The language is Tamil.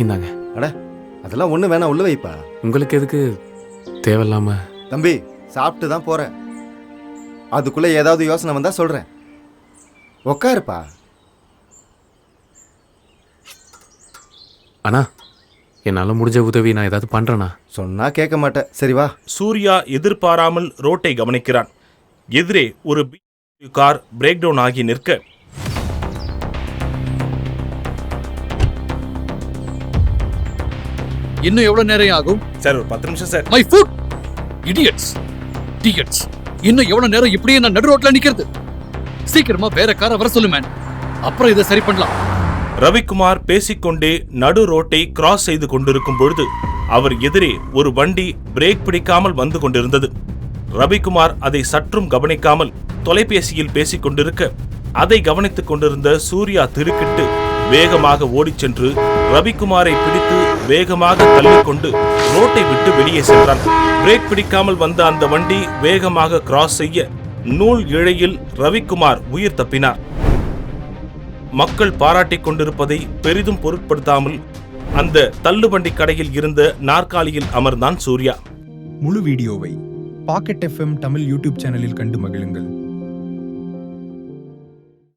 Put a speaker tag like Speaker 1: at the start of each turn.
Speaker 1: இந்தாங்க.
Speaker 2: அட அதெல்லாம் ஒண்ணு வேணாம், உள்ள வைப்பா.
Speaker 1: உங்களுக்கு எதுக்கு தேவையில்லாம?
Speaker 2: தம்பி சாப்பிட்டு தான் போறேன், அதுக்குள்ள ஏதாவது யோசனை வந்தா சொல்றேன். உக்காருப்பா.
Speaker 1: அண்ணா, என்னால முடிஞ்ச உதவி நான் ஏதாவது பண்றேண்ணா.
Speaker 2: சொன்னா கேட்க மாட்டேன், சரி வா.
Speaker 3: சூர்யா எதிர்பாராமல் ரோட்டை கவனிக்கிறான். எதிரே ஒரு கார் பிரேக் டவுன் ஆகி நிற்க
Speaker 4: இன்னும் எவ்வளவு நேரம் ஆகும்?
Speaker 3: சார் ஒரு 10 நிமிஷம் sir.
Speaker 4: My foot idiots tickets. இன்னும் எவ்வளவு நேரம் இப்படியே நான் நடு ரோட்ல நிக்கிறது? சீக்கிரமா வேற காரை வர சொல்லு மேன், அப்புறம் இதை சரி பண்ணலாம்.
Speaker 3: ரவிக்குமார் பேசிக்கொண்டே நடு ரோட்டை கிராஸ் செய்து கொண்டிருக்கும் பொழுது அவர் எதிரே ஒரு வண்டி பிரேக் பிடிக்காமல் வந்து கொண்டிருந்தது. ரவிக்குமார் அதை சற்றும் கவனிக்காமல் தொலைபேசியில் பேசிக் கொண்டிருக்க அதை கவனித்துக் கொண்டிருந்த சூர்யா திடுக்கிட்டு வேகமாக ஓடிச் சென்று ரவிக்குமாரை பிடித்து வேகமாக தள்ளிக்கொண்டு ரோட்டை விட்டு வெளியே சென்றான். பிரேக் பிடிக்காமல் வந்த அந்த வண்டி வேகமாக கிராஸ் செய்ய நூல் இழையில் ரவிக்குமார் உயிர் தப்பினார். மக்கள் பாராட்டிக் கொண்டிருப்பதை பெரிதும் பொருட்படுத்தாமல் அந்த தள்ளுவண்டி கடையில் இருந்த நாற்காலியில் அமர்ந்தான் சூர்யா.
Speaker 5: முழு வீடியோவை பாக்கெட் FM தமிழ் யூடியூப் சேனலில் கண்டு மகிழுங்கள்.